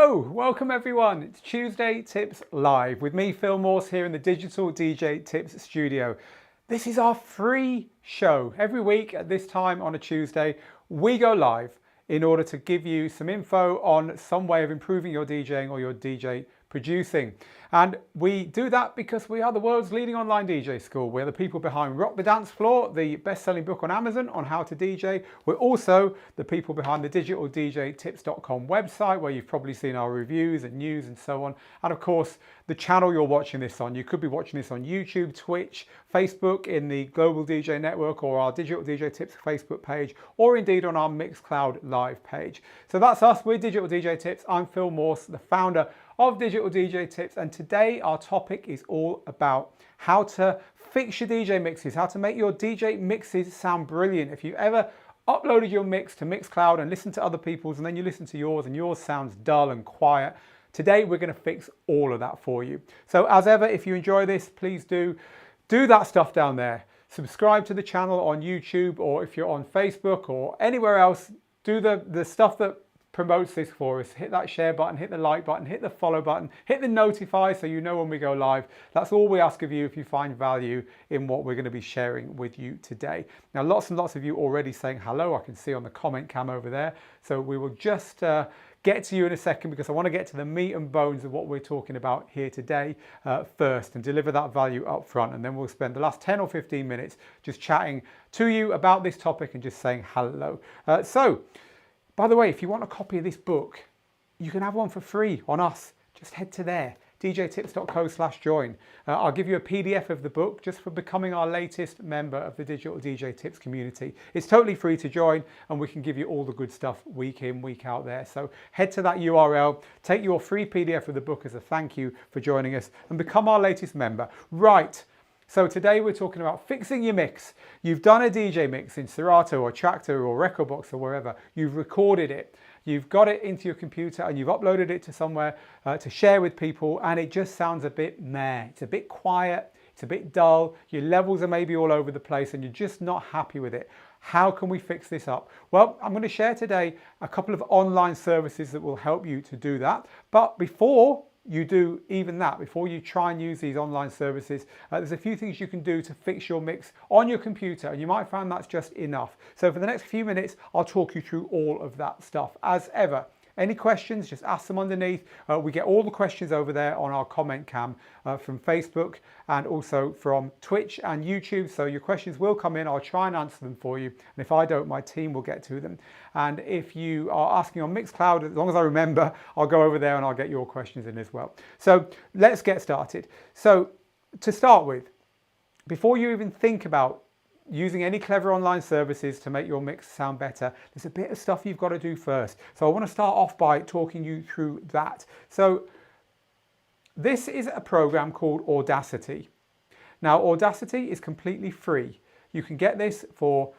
Hello, welcome everyone. It's Tuesday Tips Live with me, Phil Morse, here in the Digital DJ Tips studio. This is our free show. Every week at this time on a Tuesday, we go live in order to give you some info on some way of improving your DJing or your DJ producing. And we do that because we are the world's leading online DJ school. We're the people behind Rock the Dance Floor, the best-selling book on Amazon on how to DJ. We're also the people behind the digitaldjtips.com website, where you've probably seen our reviews and news and so on. And of course, the channel you're watching this on. You could be watching this on YouTube, Twitch, Facebook, in the Global DJ Network, or our Digital DJ Tips Facebook page, or indeed on our Mixcloud Live page. So that's us. We're Digital DJ Tips. I'm Phil Morse, the founder of Digital DJ Tips, and today our topic is all about how to fix your DJ mixes, how to make your DJ mixes sound brilliant. If you ever uploaded your mix to Mixcloud and listened to other people's and then you listen to yours and yours sounds dull and quiet, today we're going to fix all of that for you. So as ever, if you enjoy this, please do that stuff down there. Subscribe to the channel on YouTube, or if you're on Facebook or anywhere else, do the stuff that promotes this for us. Hit that share button, hit the like button, hit the follow button, hit the notify so you know when we go live. That's all we ask of you if you find value in what we're going to be sharing with you today. Now, lots and lots of you already saying hello. I can see on the comment cam over there. So we will just get to you in a second, because I want to get to the meat and bones of what we're talking about here today first, and deliver that value up front. And then we'll spend the last 10 or 15 minutes just chatting to you about this topic and just saying hello. By the way, if you want a copy of this book, you can have one for free on us. Just head to there, djtips.co/join. I'll give you a PDF of the book just for becoming our latest member of the Digital DJ Tips community. It's totally free to join, and we can give you all the good stuff week in, week out there. So head to that URL, take your free PDF of the book as a thank you for joining us, and become our latest member. Right. So today we're talking about fixing your mix. You've done a DJ mix in Serato or Traktor or Rekordbox or wherever. You've recorded it. You've got it into your computer and you've uploaded it to somewhere to share with people, and it just sounds a bit meh. It's a bit quiet. It's a bit dull. Your levels are maybe all over the place and you're just not happy with it. How can we fix this up? Well, I'm going to share today a couple of online services that will help you to do that. But before you do even that, before you try and use these online services, there's a few things you can do to fix your mix on your computer, and you might find that's just enough. So for the next few minutes, I'll talk you through all of that stuff. As ever, any questions, just ask them underneath. We get all the questions over there on our comment cam from Facebook and also from Twitch and YouTube. So your questions will come in. I'll try and answer them for you. And if I don't, my team will get to them. And if you are asking on Mixcloud, as long as I remember, I'll go over there and I'll get your questions in as well. So let's get started. So to start with, before you even think about using any clever online services to make your mix sound better, there's a bit of stuff you've got to do first. So I want to start off by talking you through that. So this is a program called Audacity. Now, Audacity is completely free. You can get this for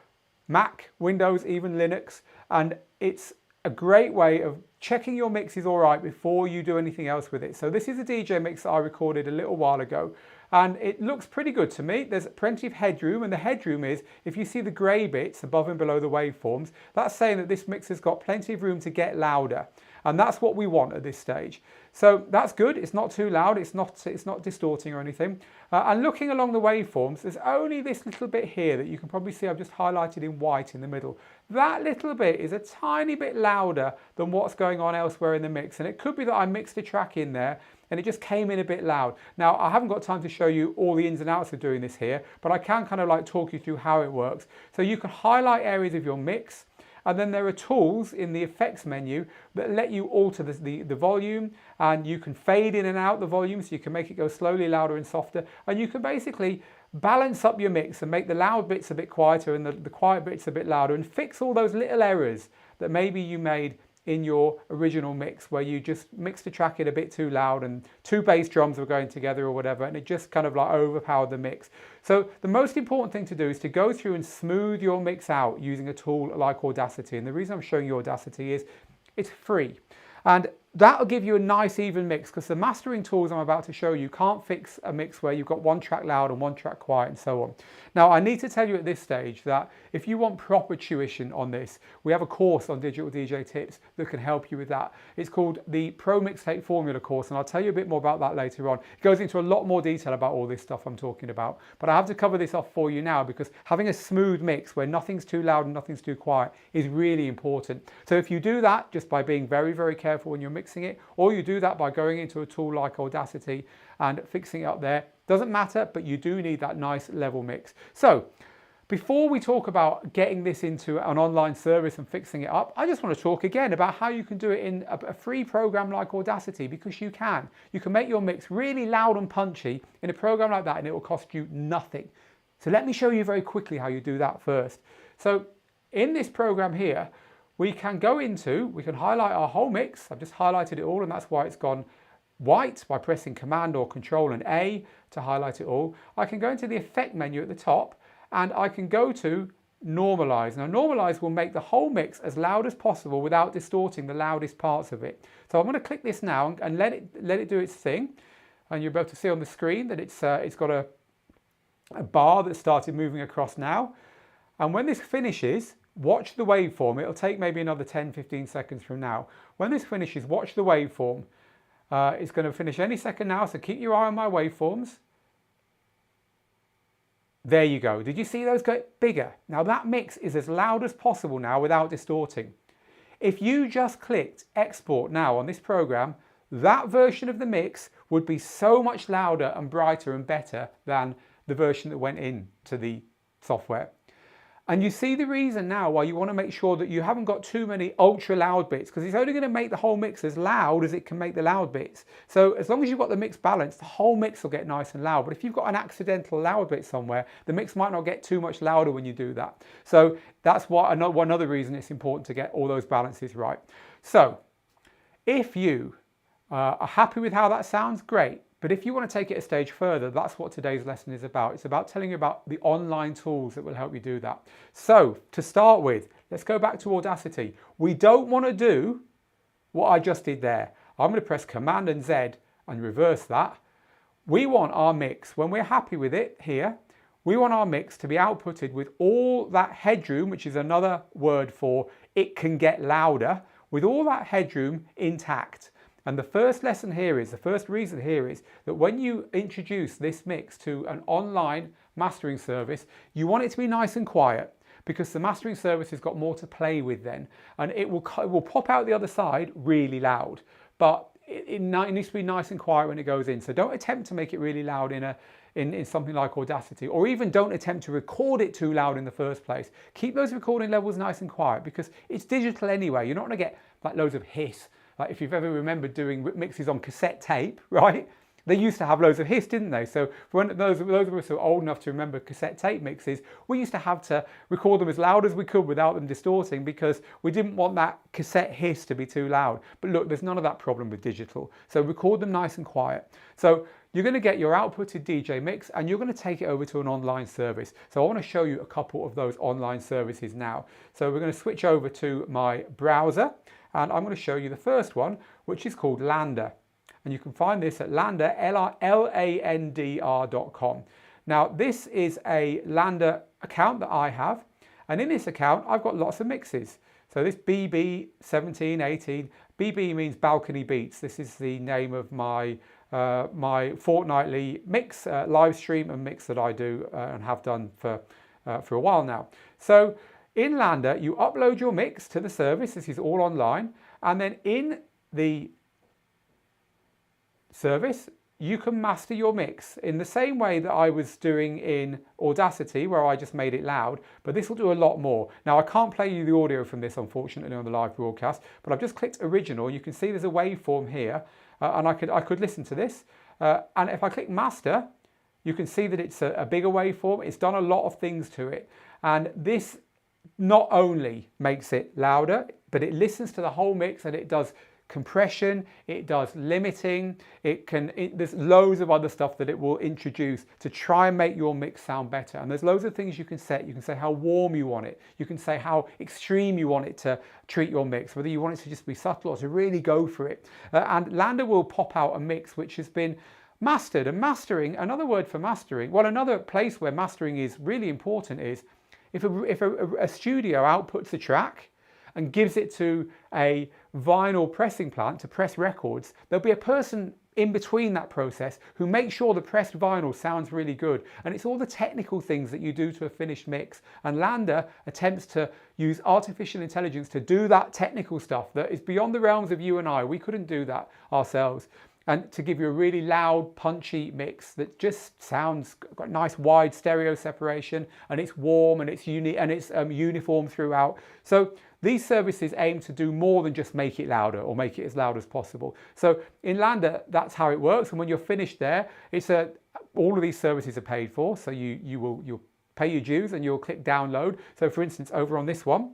Mac, Windows, even Linux, and it's a great way of checking your mix is all right before you do anything else with it. So this is a DJ mix that I recorded a little while ago, and it looks pretty good to me. There's plenty of headroom, and the headroom is, if you see the grey bits above and below the waveforms, that's saying that this mix has got plenty of room to get louder, and that's what we want at this stage. So that's good. It's not too loud. It's not distorting or anything. And looking along the waveforms, there's only this little bit here that you can probably see I've just highlighted in white in the middle. That little bit is a tiny bit louder than what's going on elsewhere in the mix, and it could be that I mixed a track in there and it just came in a bit loud. Now, I haven't got time to show you all the ins and outs of doing this here, but I can kind of like talk you through how it works. So you can highlight areas of your mix, and then there are tools in the effects menu that let you alter the volume, and you can fade in and out the volume, so you can make it go slowly louder and softer, and you can basically balance up your mix and make the loud bits a bit quieter and the quiet bits a bit louder, and fix all those little errors that maybe you made in your original mix, where you just mixed a track in a bit too loud and two bass drums were going together or whatever, and it just kind of like overpowered the mix. So the most important thing to do is to go through and smooth your mix out using a tool like Audacity. And the reason I'm showing you Audacity is it's free. And that'll give you a nice even mix, because the mastering tools I'm about to show you can't fix a mix where you've got one track loud and one track quiet and so on. Now, I need to tell you at this stage that if you want proper tuition on this, we have a course on Digital DJ Tips that can help you with that. It's called the Pro Mixtape Formula course, and I'll tell you a bit more about that later on. It goes into a lot more detail about all this stuff I'm talking about, but I have to cover this off for you now because having a smooth mix where nothing's too loud and nothing's too quiet is really important. So if you do that just by being very, very careful when you're mixing it, or you do that by going into a tool like Audacity and fixing it up there, doesn't matter, but you do need that nice level mix. So before we talk about getting this into an online service and fixing it up, I just want to talk again about how you can do it in a free program like Audacity, because you can. You can make your mix really loud and punchy in a program like that and it will cost you nothing. So let me show you very quickly how you do that first. So in this program here, we can highlight our whole mix. I've just highlighted it all, and that's why it's gone white by pressing Command or Control and A to highlight it all. I can go into the Effect menu at the top and I can go to Normalize. Now, Normalize will make the whole mix as loud as possible without distorting the loudest parts of it. So I'm going to click this now and let it do its thing. And you'll be able to see on the screen that it's got a bar that started moving across now. And when this finishes, watch the waveform. It'll take maybe another 10-15 seconds from now. When this finishes, watch the waveform. It's going to finish any second now, so keep your eye on my waveforms. There you go. Did you see those get bigger? Now that mix is as loud as possible now without distorting. If you just clicked export now on this program, that version of the mix would be so much louder and brighter and better than the version that went into the software. And you see the reason now why you want to make sure that you haven't got too many ultra loud bits, because it's only going to make the whole mix as loud as it can make the loud bits. So as long as you've got the mix balanced, the whole mix will get nice and loud. But if you've got an accidental loud bit somewhere, the mix might not get too much louder when you do that. So that's one other reason it's important to get all those balances right. So if you are happy with how that sounds, great. But if you want to take it a stage further, that's what today's lesson is about. It's about telling you about the online tools that will help you do that. So to start with, let's go back to Audacity. We don't want to do what I just did there. I'm going to press Command and Z and reverse that. We want our mix, when we're happy with it here, we want our mix to be outputted with all that headroom, which is another word for it can get louder, with all that headroom intact. And the first reason here is that when you introduce this mix to an online mastering service, you want it to be nice and quiet, because the mastering service has got more to play with then, and it will pop out the other side really loud, but it needs to be nice and quiet when it goes in. So don't attempt to make it really loud in something like Audacity, or even don't attempt to record it too loud in the first place. Keep those recording levels nice and quiet, because it's digital anyway. You're not going to get like loads of hiss. Like if you've ever remembered doing mixes on cassette tape, right? They used to have loads of hiss, didn't they? So for those of us who are old enough to remember cassette tape mixes, we used to have to record them as loud as we could without them distorting, because we didn't want that cassette hiss to be too loud. But look, there's none of that problem with digital. So record them nice and quiet. So you're going to get your outputted DJ mix and you're going to take it over to an online service. So I want to show you a couple of those online services now. So we're going to switch over to my browser and I'm going to show you the first one, which is called LANDR. And you can find this at LANDR, LANDR.com. Now this is a LANDR account that I have, and in this account I've got lots of mixes. So this BB1718, BB means balcony beats. This is the name of my my fortnightly mix, live stream and mix that I do and have done for a while now. So in LANDR, you upload your mix to the service. This is all online. And then in the service, you can master your mix in the same way that I was doing in Audacity, where I just made it loud, but this will do a lot more. Now I can't play you the audio from this, unfortunately, on the live broadcast, but I've just clicked original. You can see there's a waveform here, and I could listen to this. And if I click master, you can see that it's a bigger waveform. It's done a lot of things to it. And this not only makes it louder, but it listens to the whole mix and it does compression, it does limiting, there's loads of other stuff that it will introduce to try and make your mix sound better. And there's loads of things you can set. You can say how warm you want it. You can say how extreme you want it to treat your mix, whether you want it to just be subtle or to really go for it. And LANDR will pop out a mix which has been mastered. And mastering, another word for mastering, well, another place where mastering is really important is if a studio outputs a track and gives it to a vinyl pressing plant to press records, there'll be a person in between that process who makes sure the pressed vinyl sounds really good. And it's all the technical things that you do to a finished mix. And LANDR attempts to use artificial intelligence to do that technical stuff that is beyond the realms of you and I. We couldn't do that ourselves. And to give you a really loud, punchy mix that just sounds got nice wide stereo separation, and it's warm and it's uniform throughout. So these services aim to do more than just make it louder or make it as loud as possible. So in LANDR, that's how it works. And when you're finished there, all of these services are paid for. So you'll pay your dues and you'll click download. So for instance, over on this one,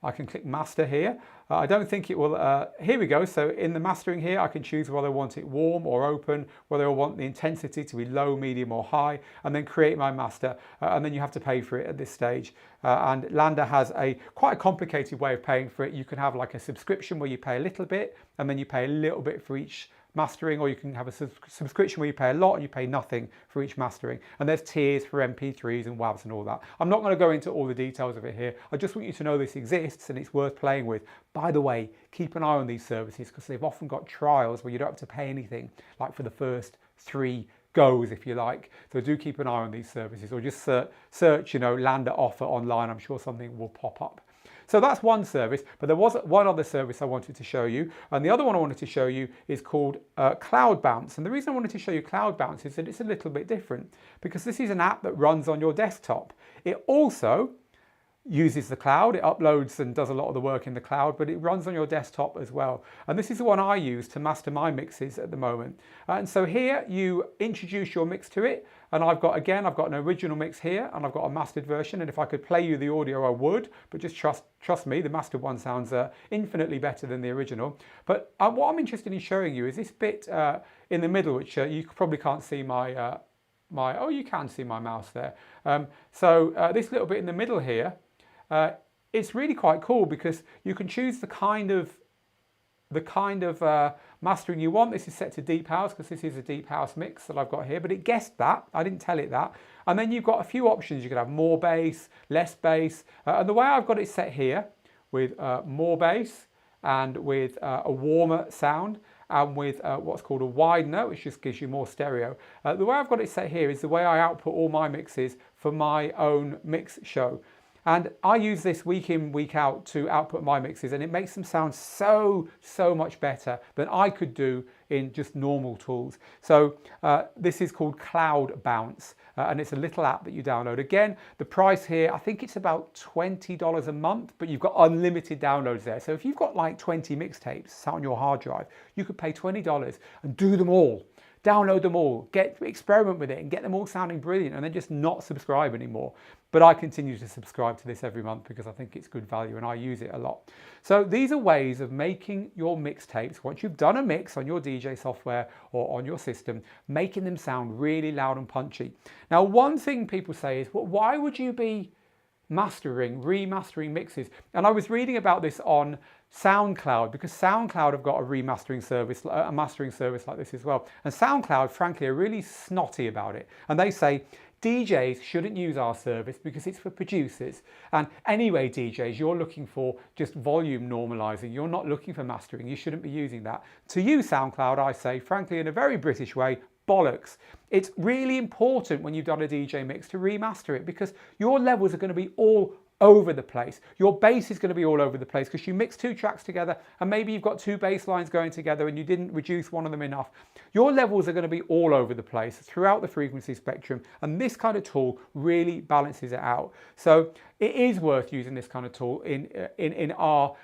I can click master here. I don't think it will, here we go. So in the mastering here, I can choose whether I want it warm or open, whether I want the intensity to be low, medium or high, and then create my master. And then you have to pay for it at this stage. And LANDR has quite a complicated way of paying for it. You can have like a subscription where you pay a little bit and then you pay a little bit for each mastering, or you can have a subscription where you pay a lot and you pay nothing for each mastering. And there's tiers for MP3s and WAVs and all that. I'm not going to go into all the details of it here. I just want you to know this exists and it's worth playing with. By the way, keep an eye on these services because they've often got trials where you don't have to pay anything, like for the first 3 goes, if you like. So do keep an eye on these services, or just search, LANDR offer online. I'm sure something will pop up. So that's one service, but there was one other service I wanted to show you. And the other one I wanted to show you is called CloudBounce. And the reason I wanted to show you CloudBounce is that it's a little bit different because this is an app that runs on your desktop. It also uses the cloud. It uploads and does a lot of the work in the cloud, but it runs on your desktop as well. And this is the one I use to master my mixes at the moment. And so here you introduce your mix to it. And I've got an original mix here and I've got a mastered version. And if I could play you the audio, I would, but just trust me, the mastered one sounds infinitely better than the original. But what I'm interested in showing you is this bit in the middle, which you probably can't see oh, you can see my mouse there. So this little bit in the middle here, it's really quite cool because you can choose the kind of mastering you want. This is set to deep house because this is a deep house mix that I've got here, but it guessed that. I didn't tell it that. And then you've got a few options. You can have more bass, less bass. And the way I've got it set here with more bass and with a warmer sound and with what's called a widener, which just gives you more stereo. The way I've got it set here is the way I output all my mixes for my own mix show. And I use this week in, week out to output my mixes, and it makes them sound so much better than I could do in just normal tools. So this is called CloudBounce, and it's a little app that you download. Again, the price here, I think it's about $20 a month, but you've got unlimited downloads there. So if you've got like 20 mixtapes sat on your hard drive, you could pay $20 and do them all. Download them all, experiment with it and get them all sounding brilliant, and then just not subscribe anymore. But I continue to subscribe to this every month because I think it's good value and I use it a lot. So these are ways of making your mixtapes, once you've done a mix on your DJ software or on your system, making them sound really loud and punchy. Now, one thing people say is, well, why would you be remastering mixes? And I was reading about this on SoundCloud because SoundCloud have got a mastering service like this as well. And SoundCloud, frankly, are really snotty about it. And they say, DJs shouldn't use our service because it's for producers. And anyway, DJs, you're looking for just volume normalizing. You're not looking for mastering. You shouldn't be using that. To you, SoundCloud, I say, frankly, in a very British way, bollocks. It's really important when you've done a DJ mix to remaster it because your levels are going to be all over the place. Your bass is going to be all over the place because you mix 2 tracks together and maybe you've got 2 bass lines going together and you didn't reduce one of them enough. Your levels are going to be all over the place throughout the frequency spectrum, and this kind of tool really balances it out. So it is worth using this kind of tool in our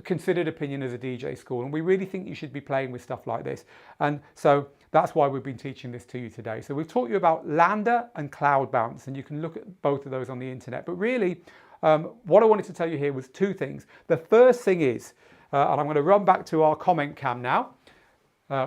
considered opinion as a DJ school, and we really think you should be playing with stuff like this. And so that's why we've been teaching this to you today. So we've taught you about LANDR and CloudBounce, and you can look at both of those on the internet. But really, what I wanted to tell you here was 2 things. The first thing is And I'm going to run back to our comment cam now,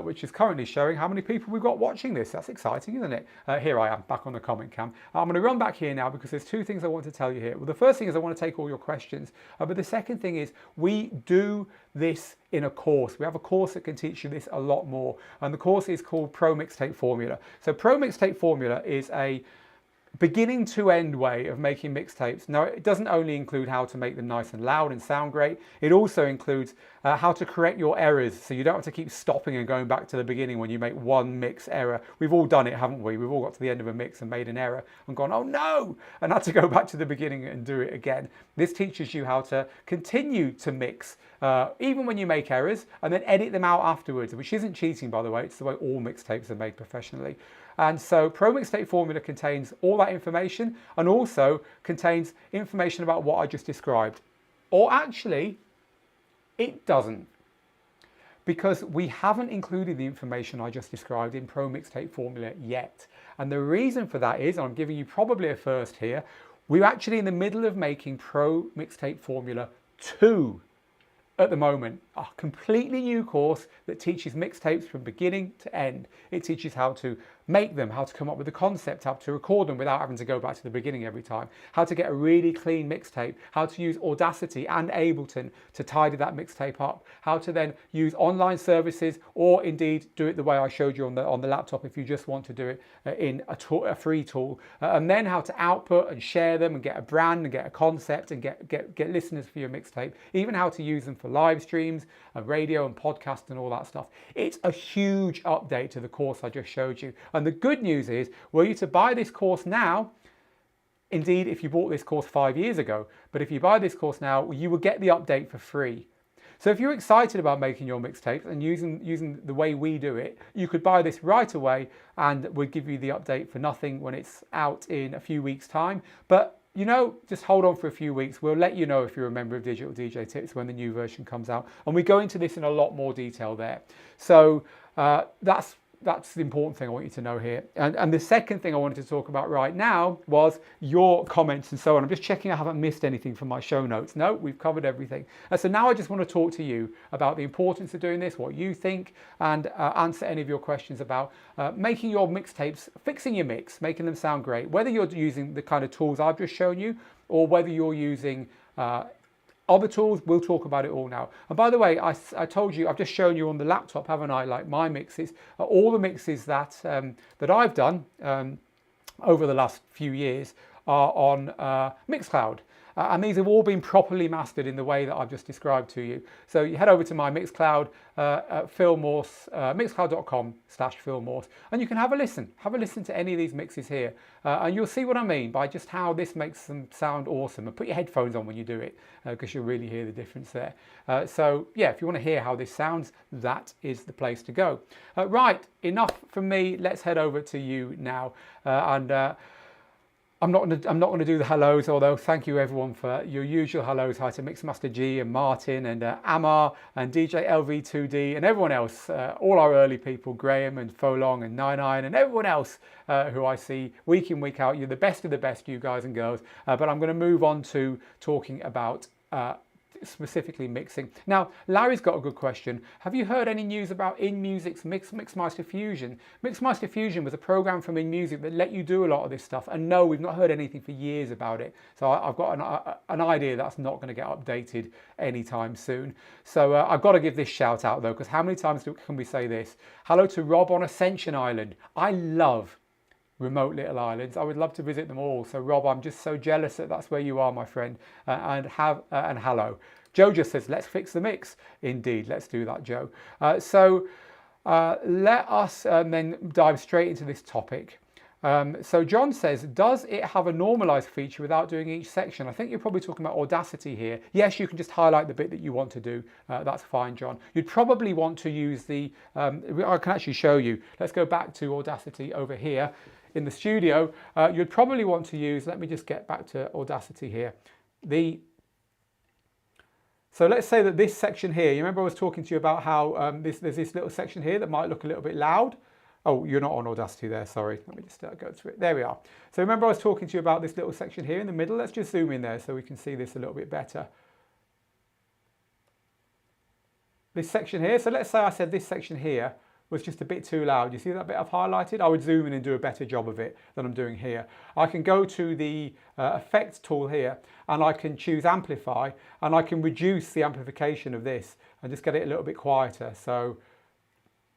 which is currently showing how many people we've got watching this. That's exciting, isn't it? Here I am, back on the comment cam. I'm going to run back here now because there's two things I want to tell you here. Well, the first thing is I want to take all your questions. But the second thing is we do this in a course. We have a course that can teach you this a lot more. And the course is called Pro Mixtape Formula. So Pro Mixtape Formula is a beginning to end way of making mixtapes. Now, it doesn't only include how to make them nice and loud and sound great, it also includes how to correct your errors so you don't have to keep stopping and going back to the beginning when you make one mix error. We've all done it, haven't we? We've all got to the end of a mix and made an error and gone, oh no, and had to go back to the beginning and do it again. This teaches you how to continue to mix even when you make errors and then edit them out afterwards, which isn't cheating, by the way. It's the way all mixtapes are made professionally. And so Pro Mixtape Formula contains all that information and also contains information about what I just described. Or actually, it doesn't. Because we haven't included the information I just described in Pro Mixtape Formula yet. And the reason for that is, and I'm giving you probably a first here, we're actually in the middle of making Pro Mixtape Formula 2 at the moment, a completely new course that teaches mixtapes from beginning to end. It teaches how to make them, how to come up with the concept, how to record them without having to go back to the beginning every time, how to get a really clean mixtape, how to use Audacity and Ableton to tidy that mixtape up, how to then use online services or indeed do it the way I showed you on the laptop if you just want to do it in a free tool, and then how to output and share them and get a brand and get a concept and get listeners for your mixtape, even how to use them for live streams and radio and podcast and all that stuff. It's a huge update to the course I just showed you. And the good news is, were you to buy this course now, indeed if you bought this course 5 years ago, but if you buy this course now, you will get the update for free. So if you're excited about making your mixtapes and using the way we do it, you could buy this right away and we'll give you the update for nothing when it's out in a few weeks' time. But you know, just hold on for a few weeks. We'll let you know if you're a member of Digital DJ Tips when the new version comes out. And we go into this in a lot more detail there. So that's the important thing I want you to know here. And the second thing I wanted to talk about right now was your comments and so on. I'm just checking I haven't missed anything from my show notes. No, we've covered everything. And so now I just want to talk to you about the importance of doing this, what you think, and answer any of your questions about making your mixtapes, fixing your mix, making them sound great, whether you're using the kind of tools I've just shown you or whether you're using other tools. We'll talk about it all now. And by the way, I told you, I've just shown you on the laptop, haven't I, like my mixes, all the mixes that I've done over the last few years are on Mixcloud. And these have all been properly mastered in the way that I've just described to you. So you head over to my Mixcloud, Phil Morse, mixcloud.com/Phil Morse, and you can have a listen to any of these mixes here. And you'll see what I mean by just how this makes them sound awesome. And put your headphones on when you do it, because you'll really hear the difference there. So yeah, if you want to hear how this sounds, that is the place to go. Right, enough from me. Let's head over to you now. I'm not going to do the hellos, although thank you everyone for your usual hellos. Hi to Mixmaster G and Martin and Amar and DJ LV2D and everyone else, all our early people, Graham and Folong and 99 and everyone else who I see week in, week out. You're the best of the best, you guys and girls. But I'm going to move on to talking about specifically mixing. Now, Larry's got a good question. Have you heard any news about InMusic's Mixmaster Fusion? Mixmaster Fusion was a program from InMusic that let you do a lot of this stuff. And no, we've not heard anything for years about it. So I've got an idea that's not going to get updated anytime soon. So I've got to give this shout out though, because how many times can we say this? Hello to Rob on Ascension Island. I love remote little islands. I would love to visit them all. So Rob, I'm just so jealous that that's where you are, my friend. And hello. Joe just says, let's fix the mix. Indeed, let's do that, Joe. So let us then dive straight into this topic. So John says, does it have a normalize feature without doing each section? I think you're probably talking about Audacity here. Yes, you can just highlight the bit that you want to do. That's fine, John. You'd probably want to use the, I can actually show you. Let's go back to Audacity over here. In the studio, you'd probably want to use, let me just get back to Audacity here. So let's say that this section here, you remember I was talking to you about how there's this little section here that might look a little bit loud. Oh, you're not on Audacity there, sorry. Let me just go to it. There we are. So remember I was talking to you about this little section here in the middle. Let's just zoom in there so we can see this a little bit better. this section here. So let's say I said this section here was just a bit too loud. You see that bit I've highlighted? I would zoom in and do a better job of it than I'm doing here. I can go to the effects tool here and I can choose amplify and I can reduce the amplification of this and just get it a little bit quieter. So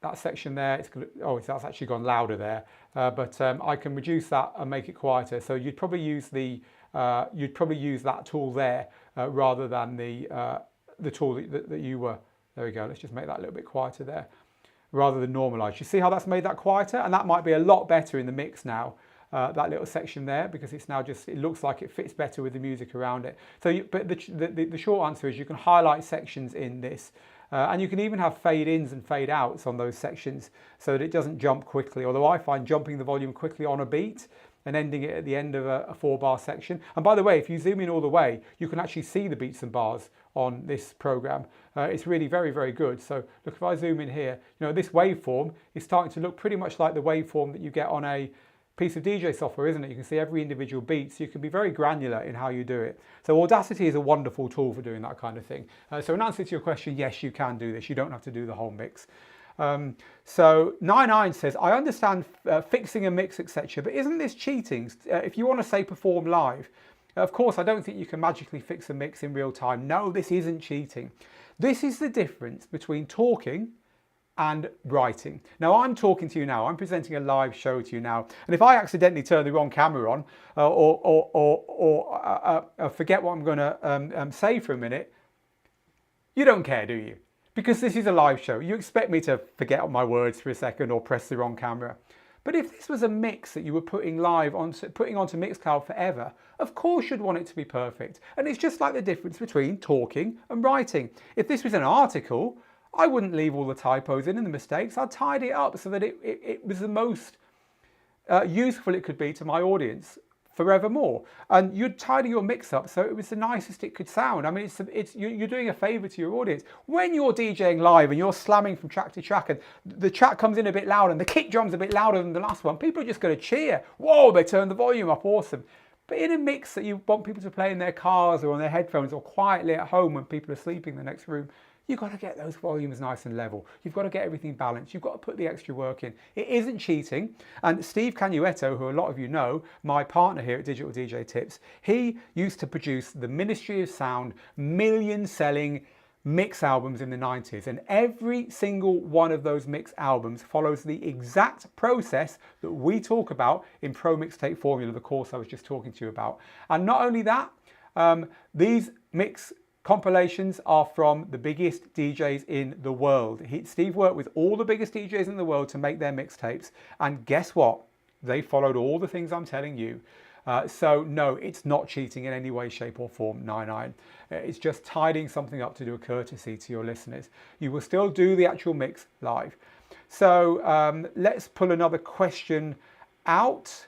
that section there, that's actually gone louder there, but I can reduce that and make it quieter. So you'd probably use that tool there rather than the tool that you were. There we go. Let's just make that a little bit quieter there, rather than normalize. You see how that's made that quieter, and that might be a lot better in the mix now. That little section there, because it's now just, it looks like it fits better with the music around it. So, but the short answer is you can highlight sections in this. And you can even have fade ins and fade outs on those sections so that it doesn't jump quickly. Although I find jumping the volume quickly on a beat and ending it at the end of a 4-bar section. And by the way, if you zoom in all the way, you can actually see the beats and bars on this program. It's really very, very good. So look, if I zoom in here, this waveform is starting to look pretty much like the waveform that you get on a piece of DJ software, isn't it? You can see every individual beat, so you can be very granular in how you do it. So Audacity is a wonderful tool for doing that kind of thing. So in answer to your question, yes, you can do this. You don't have to do the whole mix. So 99 says, I understand fixing a mix, etc., but isn't this cheating? If you want to say perform live, of course, I don't think you can magically fix a mix in real time. No, this isn't cheating. This is the difference between talking and writing. Now I'm talking to you now, I'm presenting a live show to you now, and if I accidentally turn the wrong camera on or forget what I'm going to say for a minute, you don't care, do you? Because this is a live show. You expect me to forget my words for a second or press the wrong camera. But if this was a mix that you were putting onto Mixcloud forever, of course you'd want it to be perfect. And it's just like the difference between talking and writing. If this was an article, I wouldn't leave all the typos in and the mistakes. I'd tidy it up so that it was the most useful it could be to my audience forevermore. And you'd tidy your mix up so it was the nicest it could sound. I mean, you're doing a favor to your audience. When you're DJing live and you're slamming from track to track and the track comes in a bit loud and the kick drum's a bit louder than the last one, people are just going to cheer. Whoa, they turned the volume up, awesome. But in a mix that you want people to play in their cars or on their headphones or quietly at home when people are sleeping in the next room, you've got to get those volumes nice and level. You've got to get everything balanced. You've got to put the extra work in. It isn't cheating. And Steve Canuetto, who a lot of you know, my partner here at Digital DJ Tips, he used to produce the Ministry of Sound million-selling mix albums in the 90s. And every single one of those mix albums follows the exact process that we talk about in Pro Mixtape Formula, the course I was just talking to you about. And not only that, these mix compilations are from the biggest DJs in the world. Steve worked with all the biggest DJs in the world to make their mixtapes. And guess what? They followed all the things I'm telling you. So no, it's not cheating in any way, shape or form, 99. It's just tidying something up to do a courtesy to your listeners. You will still do the actual mix live. So let's pull another question out.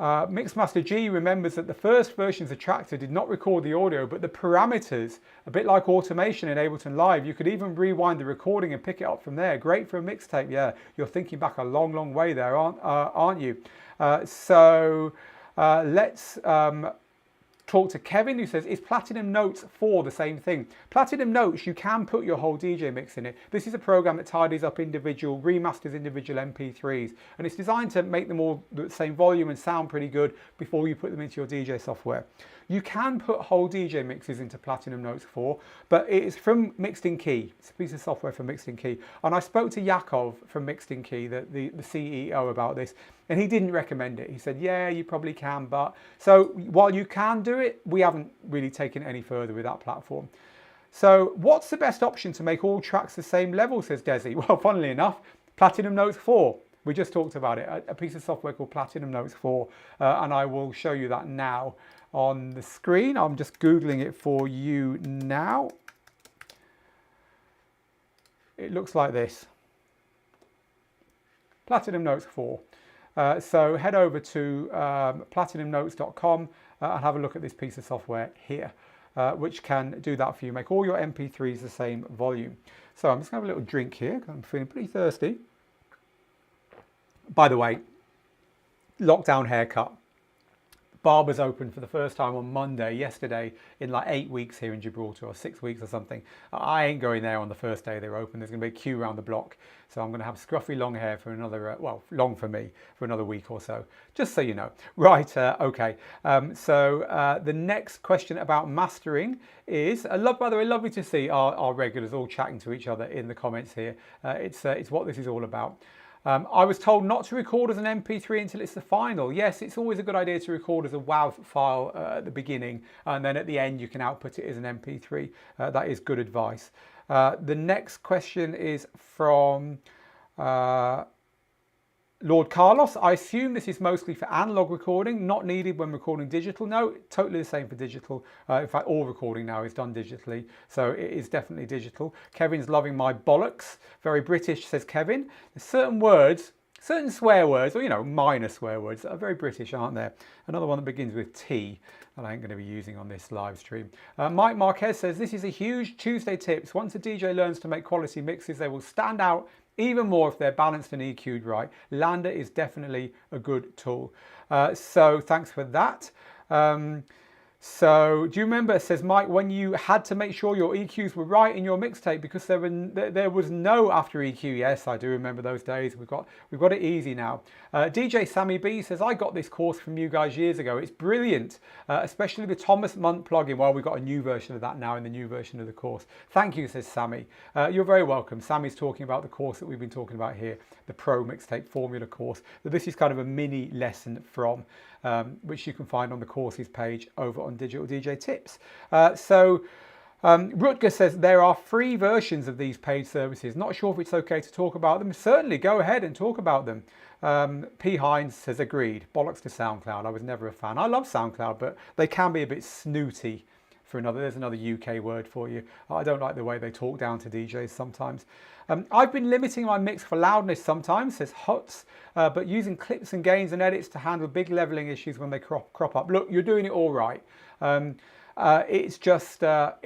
Mixmaster G remembers that the first versions of Traktor did not record the audio, but the parameters, a bit like automation in Ableton Live, you could even rewind the recording and pick it up from there. Great for a mixtape. Yeah, you're thinking back a long, long way there, aren't you? So let's talk to Kevin, who says, is Platinum Notes 4 the same thing? Platinum Notes, you can put your whole DJ mix in it. This is a program that tidies up remasters individual MP3s, and it's designed to make them all the same volume and sound pretty good before you put them into your DJ software. You can put whole DJ mixes into Platinum Notes 4, but it is from Mixed in Key. It's a piece of software from Mixed in Key. And I spoke to Yakov from Mixed in Key, the CEO, about this, and he didn't recommend it. He said, yeah, you probably can, but... So while you can do it, we haven't really taken it any further with that platform. So what's the best option to make all tracks the same level, says Desi? Well, funnily enough, Platinum Notes 4. We just talked about it, a piece of software called Platinum Notes 4, and I will show you that now on the screen. I'm just Googling it for you now. It looks like this. Platinum Notes 4. So head over to platinumnotes.com and have a look at this piece of software here, which can do that for you. Make all your MP3s the same volume. So I'm just going to have a little drink here because I'm feeling pretty thirsty. By the way, lockdown haircut. Barbers opened for the first time on Monday, yesterday, in like 8 weeks here in Gibraltar, or 6 weeks or something. I ain't going there on the first day they're open. There's going to be a queue around the block. So I'm going to have scruffy long hair for another, well, long for me, for another week or so, just so you know. Right, okay. The next question about mastering is, by the way, lovely to see our regulars all chatting to each other in the comments here. It's what this is all about. I was told not to record as an MP3 until it's the final. Yes, it's always a good idea to record as a WAV file at the beginning, and then at the end you can output it as an MP3. That is good advice. The next question is from Lord Carlos. I assume this is mostly for analog recording, not needed when recording digital. No, totally the same for digital. In fact, all recording now is done digitally, so it is definitely digital. Kevin's loving my bollocks. Very British, says Kevin. There's certain words, certain swear words, or, you know, minor swear words that are very British, aren't there? Another one that begins with T that I ain't going to be using on this live stream. Mike Marquez says, this is a huge Tuesday tips. Once a DJ learns to make quality mixes, they will stand out even more if they're balanced and EQ'd right. LANDR is definitely a good tool. So thanks for that. So do you remember, says Mike, when you had to make sure your EQs were right in your mixtape because there was no after EQ? Yes, I do remember those days. We've got it easy now. DJ Sammy B says, I got this course from you guys years ago. It's brilliant, especially the Thomas Munt plugin. Well, we've got a new version of that now in the new version of the course. Thank you, says Sammy. You're very welcome. Sammy's talking about the course that we've been talking about here, the Pro Mixtape Formula course. This is kind of a mini lesson from, which you can find on the courses page over on Digital DJ Tips. Rutger says there are free versions of these paid services. Not sure if it's okay to talk about them. Certainly, go ahead and talk about them. P. Hines says agreed. Bollocks to SoundCloud. I was never a fan. I love SoundCloud, but they can be a bit snooty. There's another UK word for you. I don't like the way they talk down to DJs sometimes. I've been limiting my mix for loudness sometimes, says Huts, but using clips and gains and edits to handle big leveling issues when they crop up. Look, you're doing it all right. It's just that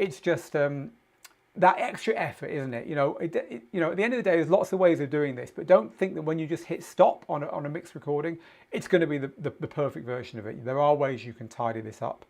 extra effort, isn't it? You know, at the end of the day, there's lots of ways of doing this, but don't think that when you just hit stop on a mixed recording, it's going to be the perfect version of it. There are ways you can tidy this up.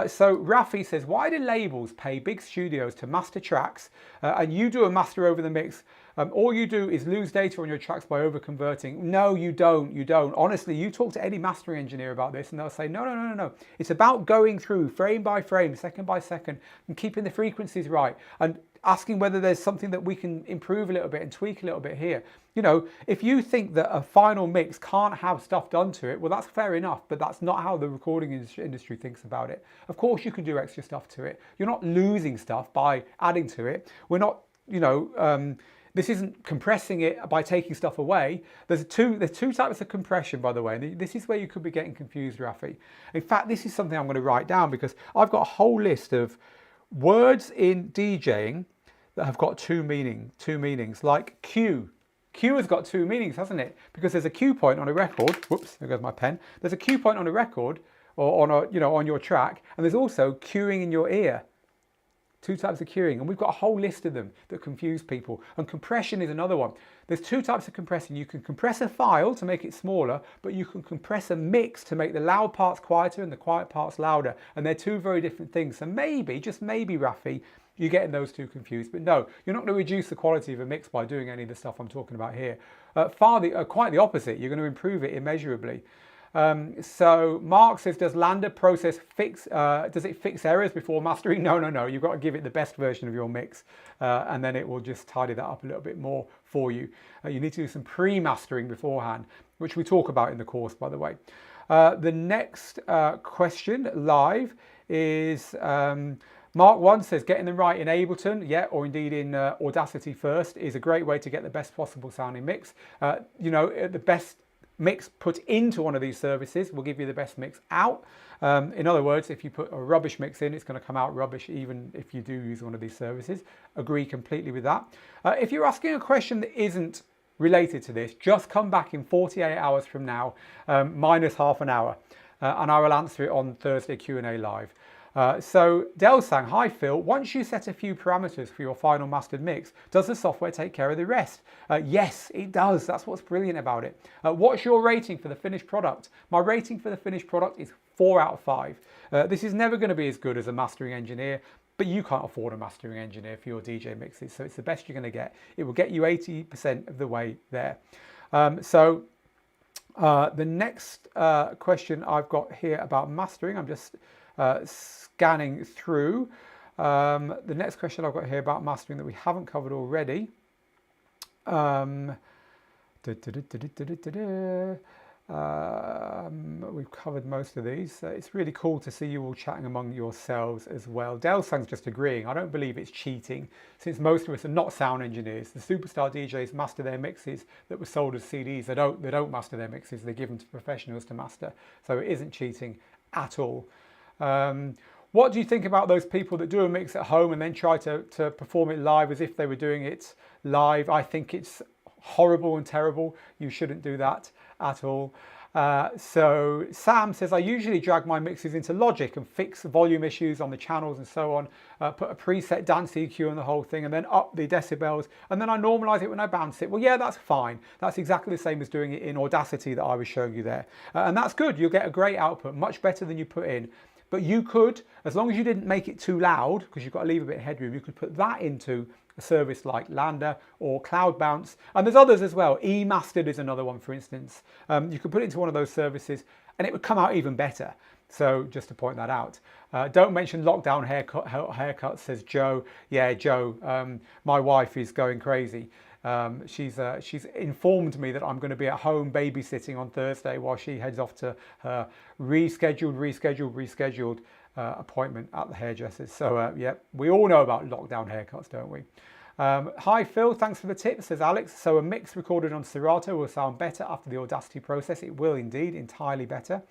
So Rafi says, why do labels pay big studios to master tracks and you do a master over the mix? All you do is lose data on your tracks by over converting. No, you don't. Honestly, you talk to any mastering engineer about this and they'll say, no. It's about going through frame by frame, second by second, and keeping the frequencies right and asking whether there's something that we can improve a little bit and tweak a little bit here. You know, if you think that a final mix can't have stuff done to it, well, that's fair enough, but that's not how the recording industry thinks about it. Of course, you can do extra stuff to it. You're not losing stuff by adding to it. We're not, this isn't compressing it by taking stuff away. There's two types of compression, by the way. And this is where you could be getting confused, Rafi. In fact, this is something I'm going to write down because I've got a whole list of words in DJing that have got two meanings, like cue. Cue has got two meanings, hasn't it? Because there's a cue point on a record. Whoops, there goes my pen. There's a cue point on a record or on your track, and there's also cueing in your ear. Two types of cueing, and we've got a whole list of them that confuse people. And compression is another one. There's two types of compressing. You can compress a file to make it smaller, but you can compress a mix to make the loud parts quieter and the quiet parts louder. And they're two very different things. So maybe, just maybe, Rafi, you're getting those two confused. But no, you're not going to reduce the quality of a mix by doing any of the stuff I'm talking about here. Quite the opposite. You're going to improve it immeasurably. So Mark says, does LANDR process does it fix errors before mastering? No. You've got to give it the best version of your mix, and then it will just tidy that up a little bit more for you. You need to do some pre-mastering beforehand, which we talk about in the course, by the way. The next question live is Mark 1 says, getting them right in Ableton, or indeed in Audacity first, is a great way to get the best possible sounding mix. The best mix put into one of these services will give you the best mix out. In other words, if you put a rubbish mix in, it's going to come out rubbish even if you do use one of these services. Agree completely with that. If you're asking a question that isn't related to this, just come back in 48 hours from now, minus half an hour, and I will answer it on Thursday Q&A live. So Del sang, hi Phil, once you set a few parameters for your final mastered mix, does the software take care of the rest? Yes, it does. That's what's brilliant about it. What's your rating for the finished product? My rating for the finished product is 4 out of 5. This is never going to be as good as a mastering engineer, but you can't afford a mastering engineer for your DJ mixes, so it's the best you're going to get. It will get you 80% of the way there. The next question I've got here about mastering, I'm just scanning through. The next question I've got here about mastering that we haven't covered already. We've covered most of these. It's really cool to see you all chatting among yourselves as well. Delsang's just agreeing. I don't believe it's cheating, since most of us are not sound engineers. The superstar DJs master their mixes that were sold as CDs. They don't master their mixes. They give them to professionals to master. So it isn't cheating at all. What do you think about those people that do a mix at home and then try to perform it live as if they were doing it live? I think it's horrible and terrible. You shouldn't do that at all. So Sam says, I usually drag my mixes into Logic and fix volume issues on the channels and so on, put a preset dance EQ on the whole thing and then up the decibels, and then I normalize it when I bounce it. Well, yeah, that's fine. That's exactly the same as doing it in Audacity that I was showing you there. And that's good. You'll get a great output, much better than you put in. But you could, as long as you didn't make it too loud, because you've got to leave a bit of headroom, you could put that into a service like LANDR or CloudBounce. And there's others as well. eMastered is another one, for instance. You could put it into one of those services and it would come out even better. So just to point that out. Don't mention lockdown haircuts, says Joe. Yeah, Joe, my wife is going crazy. She's informed me that I'm going to be at home babysitting on Thursday while she heads off to her rescheduled appointment at the hairdressers. So yeah, we all know about lockdown haircuts, don't we? Hi Phil, thanks for the tip, says Alex. So a mix recorded on Serato will sound better after the Audacity process. It will indeed, entirely better.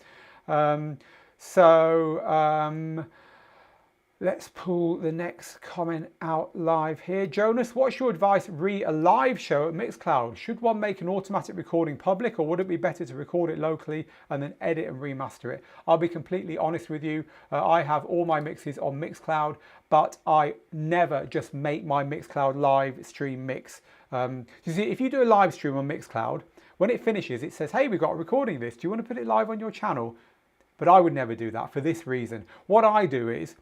Let's pull the next comment out live here. Jonas, what's your advice re a live show at Mixcloud? Should one make an automatic recording public, or would it be better to record it locally and then edit and remaster it? I'll be completely honest with you. I have all my mixes on Mixcloud, but I never just make my Mixcloud live stream mix. You see, if you do a live stream on Mixcloud, when it finishes, it says, hey, we've got a recording of this. Do you want to put it live on your channel? But I would never do that for this reason. What I do is,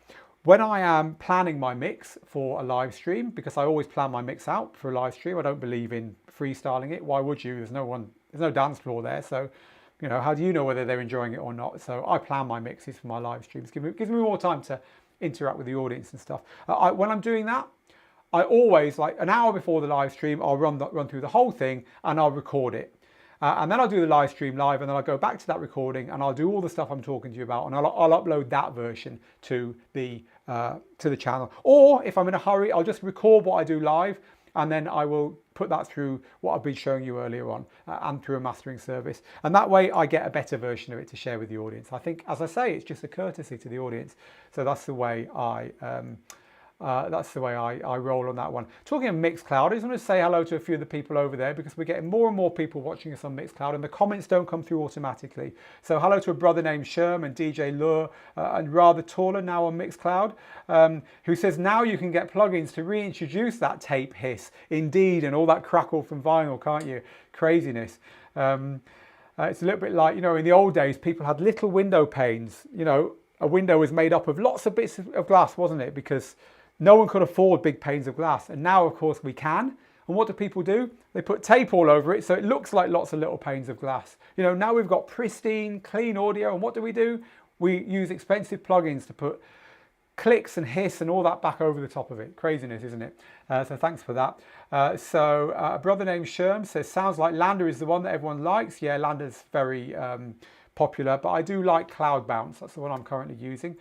when I am planning my mix for a live stream, because I always plan my mix out for a live stream, I don't believe in freestyling it. Why would you? There's no dance floor there. So, you know, how do you know whether they're enjoying it or not? So I plan my mixes for my live streams. Gives me more time to interact with the audience and stuff. When I'm doing that, I always, like an hour before the live stream, I'll run through the whole thing and I'll record it. And then I'll do the live stream live, and then I'll go back to that recording and I'll do all the stuff I'm talking to you about, and I'll upload that version to the channel. Or if I'm in a hurry, I'll just record what I do live, and then I will put that through what I've been showing you earlier on and through a mastering service. And that way I get a better version of it to share with the audience. I think, as I say, it's just a courtesy to the audience. So that's the way I roll on that one. Talking of Mixcloud, I just want to say hello to a few of the people over there, because we're getting more and more people watching us on Mixcloud and the comments don't come through automatically. So hello to a brother named Sherm and DJ Lure and Rather Taller now on Mixcloud, who says now you can get plugins to reintroduce that tape hiss, indeed, and all that crackle from vinyl, can't you? Craziness. It's a little bit like, you know, in the old days, people had little window panes. You know, a window was made up of lots of bits of glass, wasn't it? Because no one could afford big panes of glass. And now, of course, we can. And what do people do? They put tape all over it so it looks like lots of little panes of glass. You know, now we've got pristine, clean audio. And what do? We use expensive plugins to put clicks and hiss and all that back over the top of it. Craziness, isn't it? So thanks for that. A brother named Sherm says, sounds like LANDR is the one that everyone likes. Yeah, LANDR's very popular, but I do like CloudBounce. That's the one I'm currently using.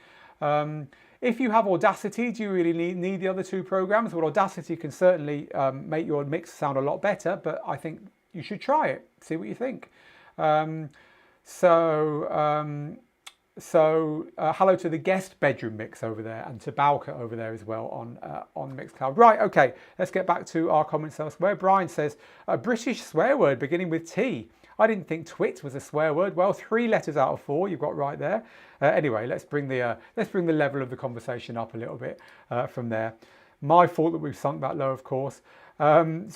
If you have Audacity, do you really need the other two programs? Well, Audacity can certainly make your mix sound a lot better, but I think you should try it, see what you think. Hello to the guest bedroom mix over there, and to Bowker over there as well on Mixcloud. Right, okay, let's get back to our comments elsewhere. Brian says, a British swear word beginning with T. I didn't think twit was a swear word. Well, 3 letters out of 4 you've got right there. Anyway, let's bring the level of the conversation up a little bit from there. My fault that we've sunk that low, of course. Charlie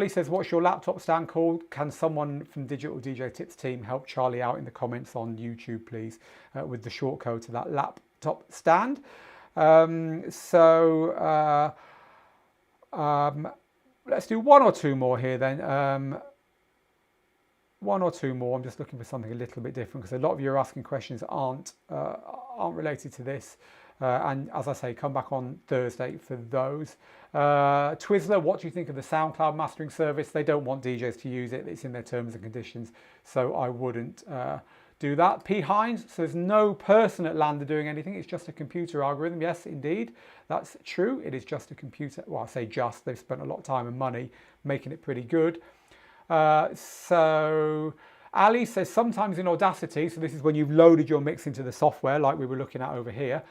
says, what's your laptop stand called? Can someone from Digital DJ Tips team help Charlie out in the comments on YouTube, please, with the short code to that laptop stand? Let's do one or two more here then. One or two more. I'm just looking for something a little bit different because a lot of you are asking questions that aren't related to this. And as I say, come back on Thursday for those. Twizzler, what do you think of the SoundCloud mastering service? They don't want DJs to use it. It's in their terms and conditions, so I wouldn't do that. P. Hines, so there's no person at LANDR doing anything. It's just a computer algorithm. Yes, indeed, that's true. It is just a computer. Well, I say just. They've spent a lot of time and money making it pretty good. So Ali says sometimes in Audacity, so this is when you've loaded your mix into the software like we were looking at over here,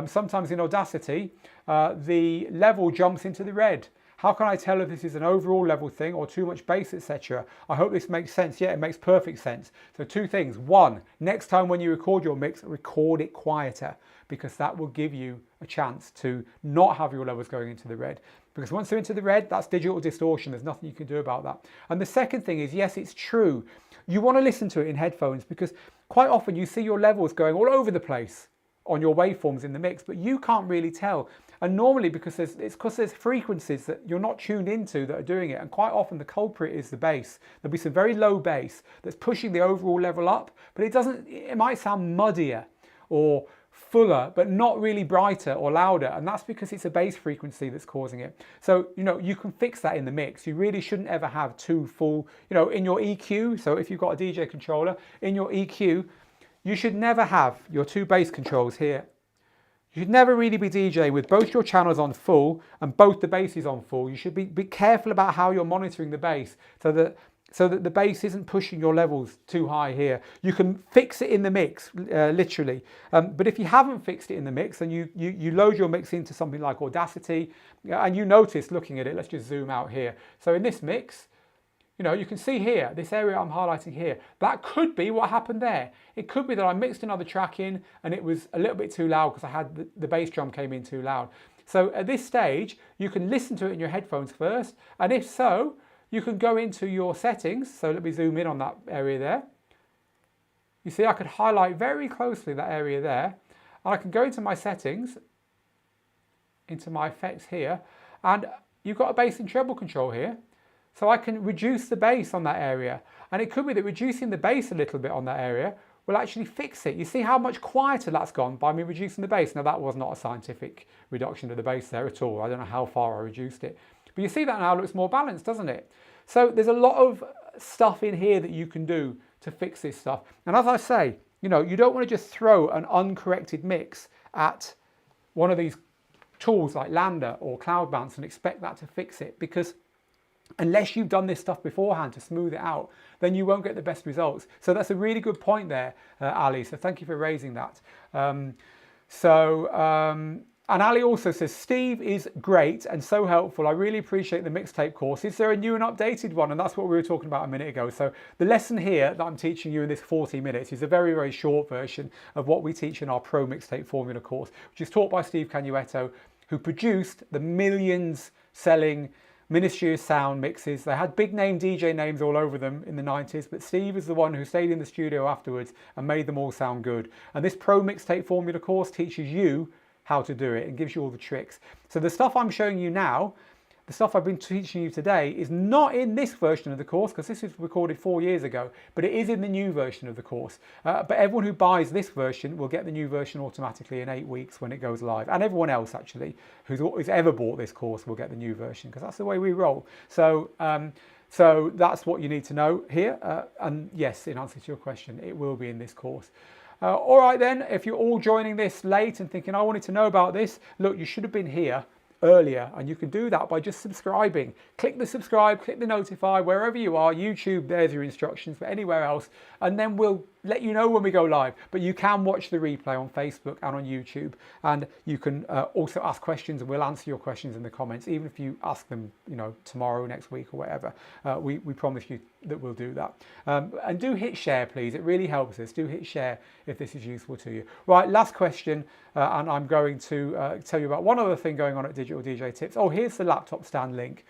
sometimes in Audacity the level jumps into the red. How can I tell if this is an overall level thing or too much bass, etc.? I hope this makes sense. Yeah, it makes perfect sense. So two things. One, next time when you record your mix, record it quieter, because that will give you a chance to not have your levels going into the red. Because once they're into the red, that's digital distortion. There's nothing you can do about that. And the second thing is, yes, it's true. You want to listen to it in headphones because quite often you see your levels going all over the place on your waveforms in the mix, but you can't really tell. And normally because there's frequencies that you're not tuned into that are doing it. And quite often the culprit is the bass. There'll be some very low bass that's pushing the overall level up, but it might sound muddier or fuller, but not really brighter or louder. And that's because it's a bass frequency that's causing it. So, you can fix that in the mix. You really shouldn't ever have two full, in your EQ. So if you've got a DJ controller, in your EQ, you should never have your two bass controls here. You should never really be DJing with both your channels on full and both the basses on full. You should be careful about how you're monitoring the bass so that the bass isn't pushing your levels too high here. You can fix it in the mix, literally. But if you haven't fixed it in the mix and you load your mix into something like Audacity, and you notice looking at it, let's just zoom out here. So in this mix, you can see here, this area I'm highlighting here, that could be what happened there. It could be that I mixed another track in and it was a little bit too loud because I had the bass drum came in too loud. So at this stage, you can listen to it in your headphones first. And if so, you can go into your settings. So let me zoom in on that area there. You see, I could highlight very closely that area there. And I can go into my settings, into my effects here. And you've got a bass and treble control here. So I can reduce the bass on that area. And it could be that reducing the bass a little bit on that area will actually fix it. You see how much quieter that's gone by me reducing the bass. Now that was not a scientific reduction of the bass there at all. I don't know how far I reduced it. But you see that now looks more balanced, doesn't it? So there's a lot of stuff in here that you can do to fix this stuff. And as I say, you don't want to just throw an uncorrected mix at one of these tools like LANDR or CloudBounce and expect that to fix it, because unless you've done this stuff beforehand to smooth it out, then you won't get the best results. So that's a really good point there, Ali. So thank you for raising that. And Ali also says, Steve is great and so helpful. I really appreciate the mixtape course. Is there a new and updated one? And that's what we were talking about a minute ago. So the lesson here that I'm teaching you in this 40 minutes is a very, very short version of what we teach in our Pro Mixtape Formula course, which is taught by Steve Canuetto, who produced the millions selling Ministry of Sound mixes. They had big name DJ names all over them in the 90s, but Steve is the one who stayed in the studio afterwards and made them all sound good. And this Pro Mixtape Formula course teaches you how to do it and gives you all the tricks. So the stuff I'm showing you now, the stuff I've been teaching you today, is not in this version of the course because this was recorded 4 years ago, but it is in the new version of the course. But everyone who buys this version will get the new version automatically in 8 weeks when it goes live. And everyone else actually who's ever bought this course will get the new version because that's the way we roll. So that's what you need to know here. And yes, in answer to your question, it will be in this course. All right then, if you're all joining this late and thinking, I wanted to know about this, look, you should have been here earlier, and you can do that by just subscribing. Click the subscribe, click the notify, wherever you are. YouTube, there's your instructions, but anywhere else, and then we'll let you know when we go live. But you can watch the replay on Facebook and on YouTube, and you can also ask questions, and we'll answer your questions in the comments, even if you ask them, tomorrow, next week, or whatever. We promise you that we'll do that. And do hit share, please. It really helps us. Do hit share if this is useful to you. Right, last question, and I'm going to tell you about one other thing going on at Digital Digital DJ Tips. Oh, here's the laptop stand link.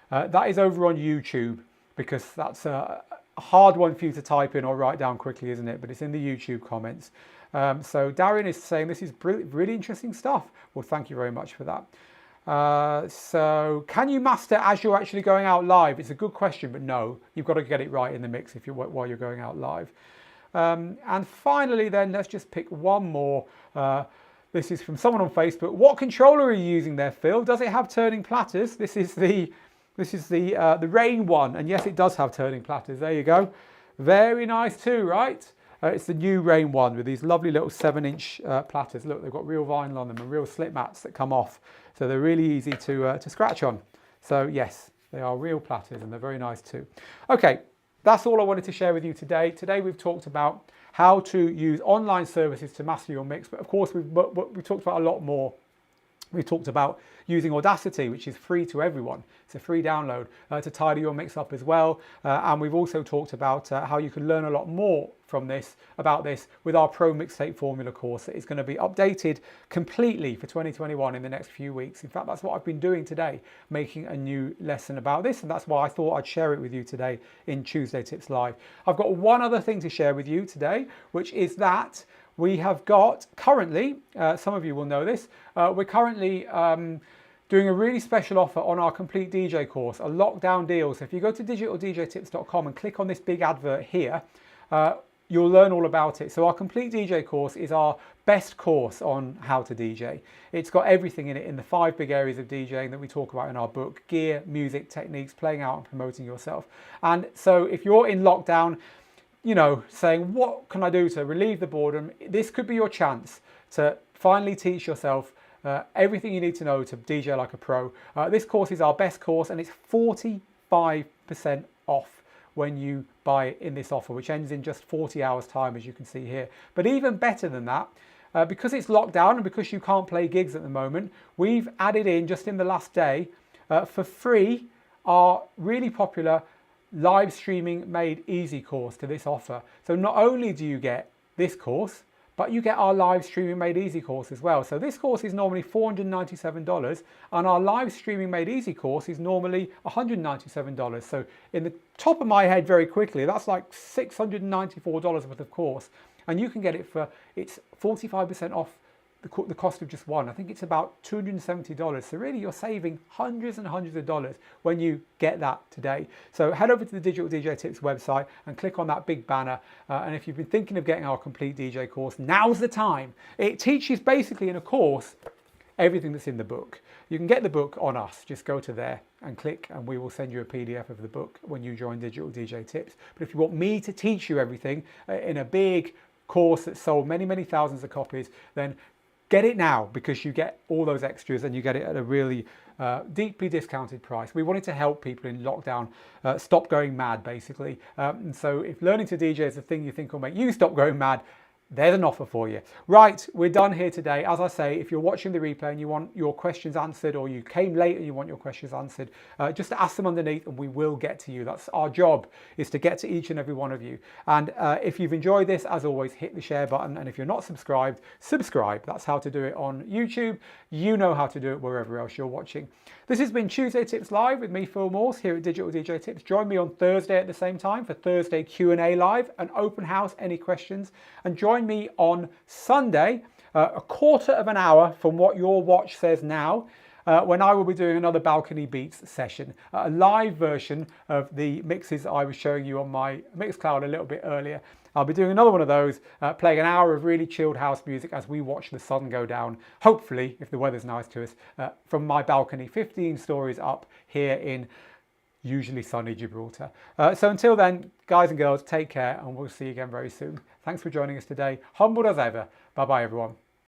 That is over on YouTube, because that's a hard one for you to type in or write down quickly, isn't it? But it's in the YouTube comments. So Darian is saying this is really interesting stuff. Well, thank you very much for that. So can you master as you're actually going out live? It's a good question, but no, you've got to get it right in the mix while you're going out live. And finally then, let's just pick one more. This is from someone on Facebook. What controller are you using there, Phil? Does it have turning platters? This is the Rain one, and yes, it does have turning platters. There you go. Very nice too, right? It's the new Rain one with these lovely little 7-inch platters. Look, they've got real vinyl on them and real slip mats that come off, so they're really easy to scratch on. So yes, they are real platters and they're very nice too. Okay, that's all I wanted to share with you today. Today we've talked about how to use online services to master your mix, but of course we've talked about a lot more. We talked about using Audacity, which is free to everyone. It's a free download to tidy your mix up as well. And we've also talked about how you can learn a lot more about this with our Pro Mixtape Formula course that is going to be updated completely for 2021 in the next few weeks. In fact, that's what I've been doing today, making a new lesson about this. And that's why I thought I'd share it with you today in Tuesday Tips Live. I've got one other thing to share with you today, which is that we have got currently, some of you will know this, we're currently doing a really special offer on our complete DJ course, a lockdown deal. So if you go to digitaldjtips.com and click on this big advert here, you'll learn all about it. So our complete DJ course is our best course on how to DJ. It's got everything in it in the 5 big areas of DJing that we talk about in our book: gear, music, techniques, playing out and promoting yourself. And so if you're in lockdown, you know, saying, what can I do to relieve the boredom? This could be your chance to finally teach yourself everything you need to know to DJ like a pro. This course is our best course, and it's 45% off when you buy it in this offer, which ends in just 40 hours time, as you can see here. But even better than that, because it's locked down and because you can't play gigs at the moment, we've added in, just in the last day, for free, our really popular live streaming made easy course to this offer. So not only do you get this course, but you get our live streaming made easy course as well. So this course is normally $497, and our live streaming made easy course is normally $197. So in the top of my head, very quickly, that's like $694 worth of course, and you can get it for, it's 45% off the cost of just one. I think it's about $270. So really you're saving hundreds and hundreds of dollars when you get that today. So head over to the Digital DJ Tips website and click on that big banner. And if you've been thinking of getting our complete DJ course, now's the time. It teaches basically in a course everything that's in the book. You can get the book on us. Just go to there and click, and we will send you a PDF of the book when you join Digital DJ Tips. But if you want me to teach you everything in a big course that's sold many, many thousands of copies, then get it now, because you get all those extras and you get it at a really deeply discounted price. We wanted to help people in lockdown stop going mad, basically. And so if learning to DJ is the thing you think will make you stop going mad, there's an offer for you. Right, we're done here today. As I say, if you're watching the replay and you want your questions answered, or you came late and you want your questions answered, just ask them underneath and we will get to you. That's our job, is to get to each and every one of you. And if you've enjoyed this, as always, hit the share button. And if you're not subscribed, subscribe. That's how to do it on YouTube. You know how to do it wherever else you're watching. This has been Tuesday Tips Live with me, Phil Morse, here at Digital DJ Tips. Join me on Thursday at the same time for Thursday Q&A Live, an open house, any questions. And join me on Sunday, a quarter of an hour from what your watch says now, when I will be doing another Balcony Beats session, a live version of the mixes I was showing you on my Mixcloud a little bit earlier. I'll be doing another one of those, playing an hour of really chilled house music as we watch the sun go down, hopefully, if the weather's nice to us, from my balcony, 15 stories up here in usually sunny Gibraltar. So until then, guys and girls, take care, and we'll see you again very soon. Thanks for joining us today. Humbled as ever. Bye-bye, everyone.